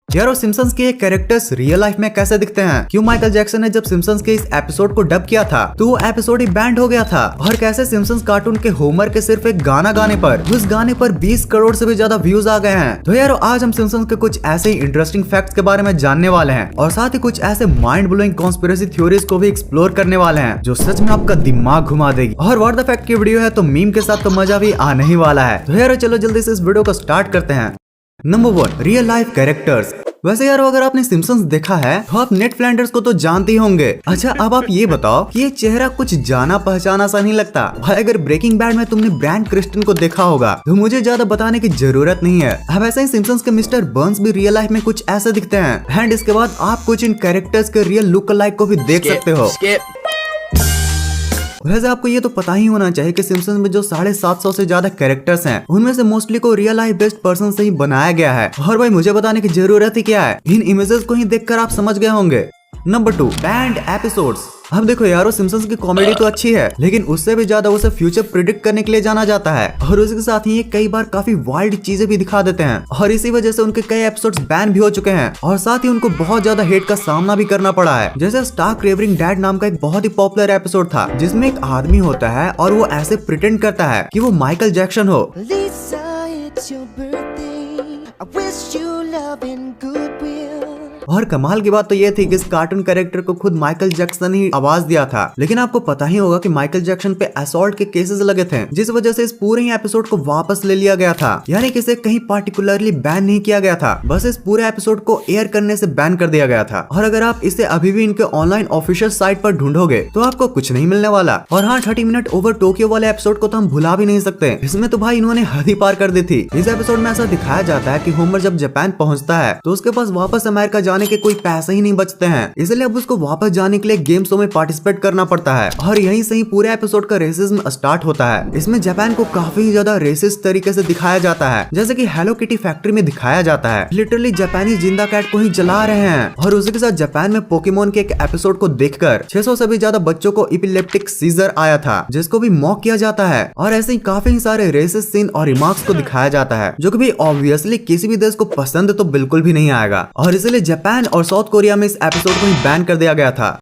यारो सिम्पसन्स के characters real life में कैसे दिखते हैं, क्यों माइकल जैक्सन ने जब सिम्पसन्स के इस एपिसोड को डब किया था तो वो एपिसोड ही बैंड हो गया था, और कैसे सिम्पसन्स कार्टून के होमर के सिर्फ एक गाना गाने पर उस गाने पर 20 करोड़ से भी ज्यादा व्यूज आ गए हैं। तो यारो आज हम सिम्पसन्स के कुछ ऐसे ही इंटरेस्टिंग फैक्ट्स के बारे में जानने वाले हैं और साथ ही कुछ ऐसे माइंड ब्लोइंग कॉन्स्पिरेसी थ्योरीज को भी एक्सप्लोर करने वाले हैं जो सच में आपका दिमाग घुमा देगी। और व्हाट द फैक्ट की वीडियो है तो मीम के साथ तो मजा भी आने ही वाला है। तो यारो चलो जल्दी से इस वीडियो को स्टार्ट करते हैं। Number 1, real life characters. वैसे यार अगर आपने सिम्पसन्स देखा है तो आप नेड फ्लैंडर्स को तो जानते ही होंगे। अच्छा अब आप ये बताओ कि ये चेहरा कुछ जाना पहचाना सा नहीं लगता? भाई अगर ब्रेकिंग बैड में तुमने ब्रायन क्रिस्टन को देखा होगा तो मुझे ज्यादा बताने की जरूरत नहीं है। अब ऐसे ही सिम्पसन्स के मिस्टर बर्न्स भी रियल लाइफ में कुछ ऐसे दिखते हैं। एंड इसके बाद आप कुछ इन कैरेक्टर्स के रियल लुक लाइक को भी देख सकते हो। वैसे आपको ये तो पता ही होना चाहिए कि सिम्पसन्स में जो 750 से ज्यादा कैरेक्टर्स हैं उनमें से मोस्टली को रियल लाइफ बेस्ड पर्सन से ही बनाया गया है। और भाई मुझे बताने की जरूरत ही क्या है, इन इमेजेस को ही देखकर आप समझ गए होंगे। Number 2, band episodes. अब देखो यारो सिम्पसन्स की कॉमेडी तो अच्छी है लेकिन उससे भी ज्यादा उसे फ्यूचर प्रिडिक्ट करने के लिए जाना जाता है और उसके साथ ही ये कई बार काफी वाइल्ड चीजें भी दिखा देते हैं और इसी वजह से उनके कई एपिसोड्स बैन भी हो चुके हैं और साथ ही उनको बहुत ज्यादा हेट का सामना भी करना पड़ा है। जैसे स्टार्क रेवरिंग डैड नाम का एक बहुत ही पॉपुलर एपिसोड था जिसमें एक आदमी होता है और वो ऐसे प्रिटेंड करता है कि वो माइकल जैक्सन हो। Lisa, it's your birthday. I wish you love and goodwill. और कमाल की बात तो ये थी कि इस कार्टून कैरेक्टर को खुद माइकल जैक्सन ही आवाज दिया था। लेकिन आपको पता ही होगा कि माइकल जैक्सन पे असॉल्ट के केसेस लगे थे जिस वजह से इस पूरे ही एपिसोड को वापस ले लिया गया था, यानी कि इसे कहीं पार्टिकुलरली बैन नहीं किया गया था, बस इस पूरे एपिसोड को एयर करने से बैन कर दिया गया था। और अगर आप इसे अभी भी इनके ऑनलाइन ऑफिशियल साइट पर ढूंढोगे तो आपको कुछ नहीं मिलने वाला। और हाँ 30 मिनट ओवर टोक्यो वाले एपिसोड को तो हम भुला भी नहीं सकते, इसमें तो भाई इन्होंने हद ही पार कर दी थी। इस एपिसोड में ऐसा दिखाया जाता है कि होमर जब जापान पहुंचता है तो उसके पास वापस अमेरिका जाने के कोई पैसे ही नहीं बचते हैं, इसलिए अब उसको वापस जाने के लिए गेम शो में पार्टिसिपेट करना पड़ता है और यहीं से ही पूरे एपिसोड का रेसिज्म स्टार्ट होता है। इसमें जापान को काफी ज्यादा रेसिस्ट तरीके से दिखाया जाता है, जैसे कि हेलो किटी फैक्ट्री में दिखाया जाता है। लिटरली जापानी जिंदा कैट को ही जला रहे हैं। और उसी के साथ जापान में पोकेमोन के एक एपिसोड को देखकर 600 से भी ज्यादा बच्चों को इपिलेप्टिक सीजर आया था जिसको भी मॉक किया जाता है। और ऐसे ही काफी सारे रेसिस्ट सीन और रिमार्क्स को दिखाया जाता है जो कि भी ऑब्वियसली किसी भी देश को पसंद तो बिल्कुल भी नहीं आएगा और इसलिए जापान और साउथ कोरिया में इस एपिसोड को ही बैन कर दिया गया था।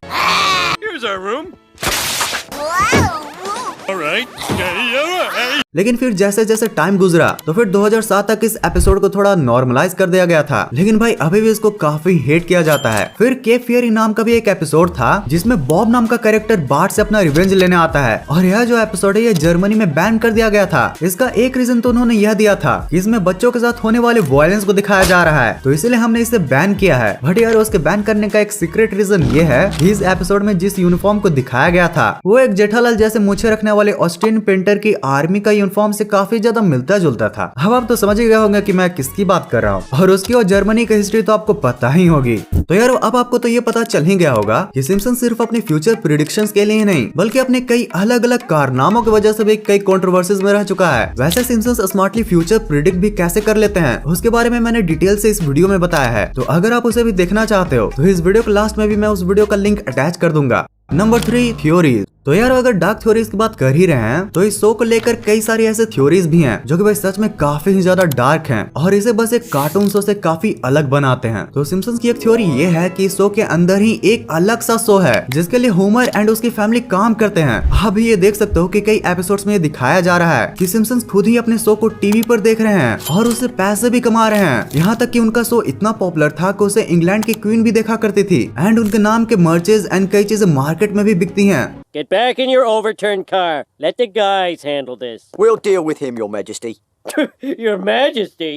लेकिन फिर जैसे जैसे टाइम गुजरा तो फिर 2007 तक इस एपिसोड को थोड़ा नॉर्मलाइज कर दिया गया था, लेकिन भाई अभी भी इसको काफी हेट किया जाता है। फिर केप फियरी नाम का भी एक एपिसोड था जिसमें बॉब नाम का कैरेक्टर बार्ट से अपना रिवेंज लेने आता है और यह जो एपिसोड है ये जर्मनी में बैन कर दिया गया था। इसका एक रीजन तो उन्होंने यह दिया था कि इसमें बच्चों के साथ होने वाले वायलेंस को दिखाया जा रहा है तो इसलिए हमने इसे बैन किया है। बट यार उसके बैन करने का एक सीक्रेट रीजन ये है कि इस एपिसोड में जिस यूनिफॉर्म को दिखाया गया था वो एक जेठालाल जैसे मूछें रखने वाले ऑस्टिन पेंटर की आर्मी का यूनिफॉर्म से काफी ज्यादा मिलता जुलता था। अब आप तो समझ ही गए होंगे कि मैं किसकी बात कर रहा हूँ और उसकी और जर्मनी की हिस्ट्री तो आपको पता ही होगी। तो यार अब आपको तो ये पता चल ही गया होगा कि सिम्पसन्स सिर्फ अपने फ्यूचर प्रेडिक्शंस के लिए ही नहीं बल्कि अपने कई अलग अलग कारनामों की वजह से भी कई कंट्रोवर्सीज में रह चुका है। वैसे सिम्पसन्स स्मार्टली फ्यूचर प्रिडिक्ट भी कैसे कर लेते हैं उसके बारे में मैंने डिटेल से इस वीडियो में बताया है, तो अगर आप उसे भी देखना चाहते हो तो इस वीडियो के लास्ट में भी मैं उस वीडियो का लिंक अटैच कर दूंगा। Number 3, theories. तो यार अगर डार्क थ्योरीज की बात कर ही रहे हैं तो इस शो को लेकर कई सारी ऐसे थ्योरीज भी हैं जो कि भाई सच में काफी ही ज्यादा डार्क हैं और इसे बस एक कार्टून शो से काफी अलग बनाते हैं। तो सिम्पसन्स की एक थ्योरी ये है कि इस शो के अंदर ही एक अलग सा शो है जिसके लिए होमर एंड उसकी फैमिली काम करते हैं। आप भी ये देख सकते हो कि कई एपिसोड्स में ये दिखाया जा रहा है कि सिम्पसन्स खुद ही अपने शो को टीवी पर देख रहे हैं और उससे पैसे भी कमा रहे हैं। यहाँ तक कि उनका शो इतना पॉपुलर था कि उसे इंग्लैंड की क्वीन भी देखा करती थी एंड उनके नाम के मर्चेज एंड कई चीजें मार्केट में भी बिकती हैं। Get back in your overturned car. Let the guys handle this. We'll deal with him, Your Majesty. Your Majesty.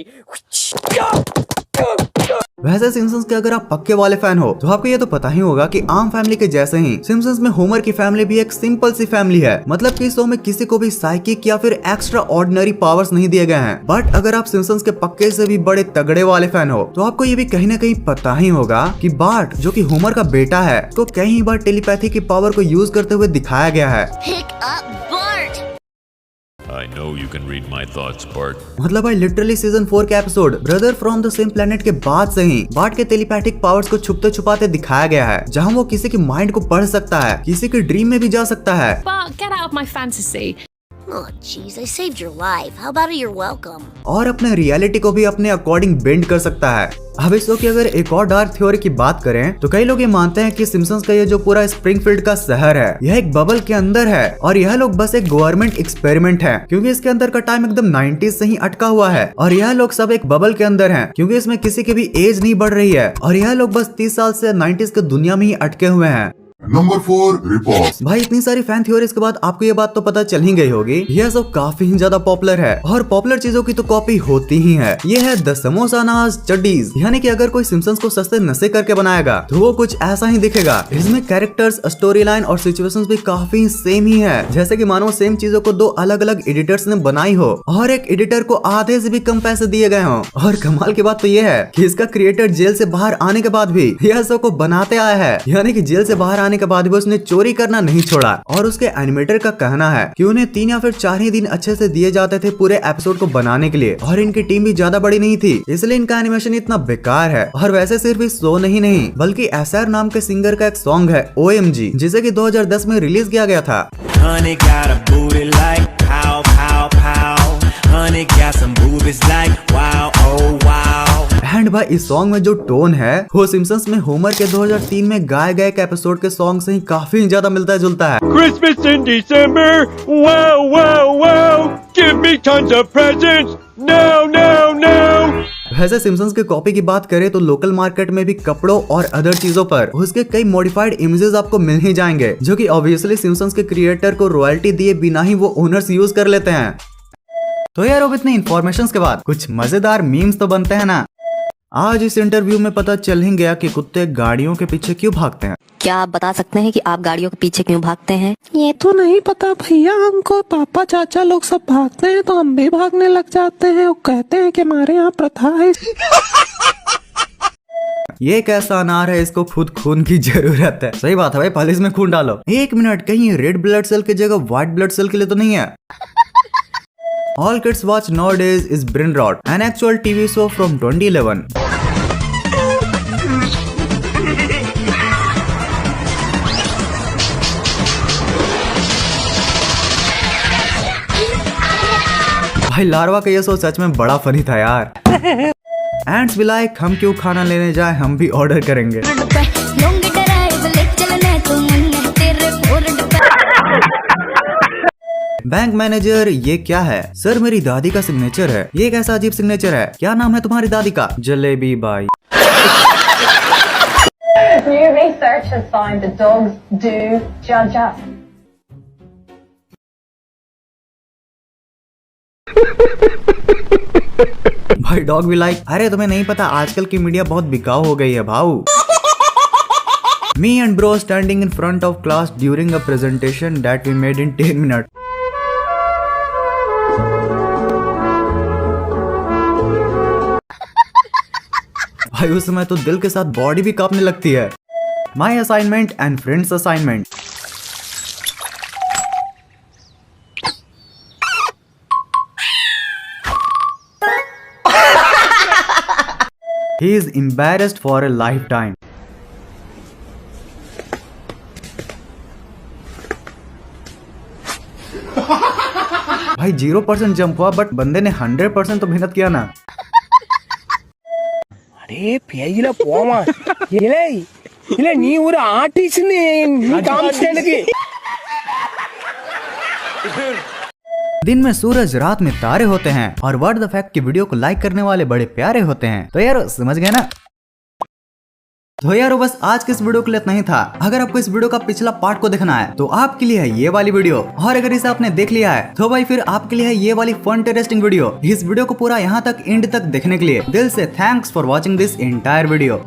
वैसे सिम्पसन्स के अगर आप पक्के वाले फैन हो तो आपको ये तो पता ही होगा कि आम फैमिली के जैसे ही सिम्पसन्स में होमर की फैमिली भी एक सिंपल सी फैमिली है। मतलब कि इस शो में किसी को भी साइकिक या फिर एक्स्ट्रा ऑर्डिनरी पावर्स नहीं दिए गए हैं। बट अगर आप सिम्पसन्स के पक्के से भी बड़े तगड़े वाले फैन हो तो आपको ये भी कहीं ना कहीं पता ही होगा कि बार्ट जो कि होमर का बेटा है तो कई बार टेलीपैथी की पावर को यूज करते हुए दिखाया गया है। Pick up Bart. I know you can read my thoughts, Bart. मतलब भाई लिटरली सीजन 4 के episode brother from the same planet के बाद से ही बार्ट के टेलीपैथिक पावर्स को छुपते छुपाते दिखाया गया है, जहां वो किसी की माइंड को पढ़ सकता है, किसी के ड्रीम में भी जा सकता है। Bart, get out of my fantasy. Oh, jeez, I saved your life. How about you're welcome? और अपने रियलिटी को भी अपने अकॉर्डिंग बेंड कर सकता है। अब इस शो की अगर एक और डार्क थ्योरी की बात करें तो कई लोग ये मानते हैं कि सिम्पसन्स का ये जो पूरा स्प्रिंगफील्ड का शहर है यह एक बबल के अंदर है और यह लोग बस एक गवर्नमेंट एक्सपेरिमेंट है, क्योंकि इसके अंदर का टाइम एकदम 90s से ही अटका हुआ है और यह लोग सब एक बबल के अंदर हैं, क्योंकि इसमें किसी की भी एज नहीं बढ़ रही है और यह लोग बस 30 साल से 90s के दुनिया में ही अटके हुए हैं। Number 4 report. भाई इतनी सारी फैन थ्योरीज के बाद आपको ये बात तो पता चल ही गई होगी, यह सब काफी ज्यादा पॉपुलर है और पॉपुलर चीजों की तो कॉपी होती ही है। ये है द समोसा नाज चड्डीज, यानी कि अगर कोई सिम्पसन्स को सस्ते नशे करके बनाएगा तो वो कुछ ऐसा ही दिखेगा। इसमें कैरेक्टर्स, स्टोरी लाइन और सिचुएशंस भी काफी सेम ही है, जैसे कि मानो सेम चीजों को दो अलग अलग एडिटर्स ने बनाई हो और एक एडिटर को आधे से भी कम पैसे दिए गए हो। और कमाल की बात तो ये है कि इसका क्रिएटर जेल से बाहर आने के बाद भी यह सब को बनाते आया है, यानी कि जेल से बाहर आने के बाद भी उसने चोरी करना नहीं छोड़ा। और उसके एनिमेटर का कहना है कि उन्हें 3 या फिर 4 ही दिन अच्छे से दिए जाते थे पूरे एपिसोड को बनाने के लिए और इनकी टीम भी ज्यादा बड़ी नहीं थी, इसलिए इनका एनिमेशन इतना बेकार है। और वैसे सिर्फ इस शो नहीं बल्कि एसआर नाम के सिंगर का एक सॉन्ग है OMG, जिसे कि 2010 में रिलीज किया गया था। एंड भाई इस सॉन्ग में जो टोन है वो सिम्पसन्स में होमर के 2003 में गाए गए एपिसोड के सॉन्ग से ही काफी ज्यादा मिलता जुलता है। Christmas in December, wow, wow, wow, give me tons of presents, no, no, no. वैसे सिम्पसन्स की कॉपी की बात करें तो लोकल मार्केट में भी कपड़ों और अदर चीजों पर उसके कई मॉडिफाइड इमेजेस आपको मिल ही जाएंगे, जो कि ऑब्वियसली सिम्पसन्स के क्रिएटर को रॉयल्टी दिए बिना ही वो ओनर्स यूज कर लेते हैं। तो यार अब इतने इन्फॉर्मेशन के बाद कुछ मजेदार मीम्स तो बनते हैं ना। आज इस इंटरव्यू में पता चल ही गया कि कुत्ते गाड़ियों के पीछे क्यों भागते हैं। क्या आप बता सकते हैं कि आप गाड़ियों के पीछे क्यों भागते हैं? ये तो नहीं पता भैया, हमको पापा चाचा लोग सब भागते हैं तो हम भी भागने लग जाते हैं और कहते हैं कि हमारे यहाँ प्रथा है। ये कैसा अनार है, इसको खुद खून की जरूरत है। सही बात है भाई, पहले इसमें खून डालो। एक मिनट, कहीं रेड ब्लड सेल की जगह व्हाइट ब्लड सेल के लिए तो नहीं है? All kids watch nowadays is Brain Rot, an actual TV show from 2011. भाई लार्वा का ये शो सच में बड़ा फनी था यार। एंड्स भी लाइक हम क्यों खाना लेने जाए, हम भी ऑर्डर करेंगे। बैंक मैनेजर, ये क्या है? सर मेरी दादी का सिग्नेचर है। ये कैसा अजीब सिग्नेचर है? क्या नाम है तुम्हारी दादी का? Jalebi by. New research has found that dogs do judge up. भाई डॉग भी लाइक, अरे तुम्हें नहीं पता आजकल की मीडिया बहुत बिकाऊ हो गई है भाऊ। Me and bro standing in front of class during a presentation that we made in 10 minutes. भाई उस समय तो दिल के साथ बॉडी भी कांपने लगती है। माई assignment and friends assignment. He is embarrassed for a lifetime. भाई 0% जंप हुआ बट बंदे ने 100% तो मेहनत किया ना। अरे पेजिला போமா இல்ல நீ ஒரு ஆர்டிஸ்ட் நீ காமிச்ச எனக்கு। दिन में सूरज, रात में तारे होते हैं और व्हाट द फैक्ट की वीडियो को लाइक करने वाले बड़े प्यारे होते हैं। तो यार समझ गए ना? तो यार बस आज के इस वीडियो के लिए इतना ही था। अगर आपको इस वीडियो का पिछला पार्ट को देखना है तो आपके लिए है ये वाली वीडियो, और अगर इसे आपने देख लिया है तो भाई फिर आपके लिए है ये वाली फन इंटरेस्टिंग वीडियो। इस वीडियो को पूरा यहाँ तक एंड तक देखने के लिए दिल से thanks for watching this entire video.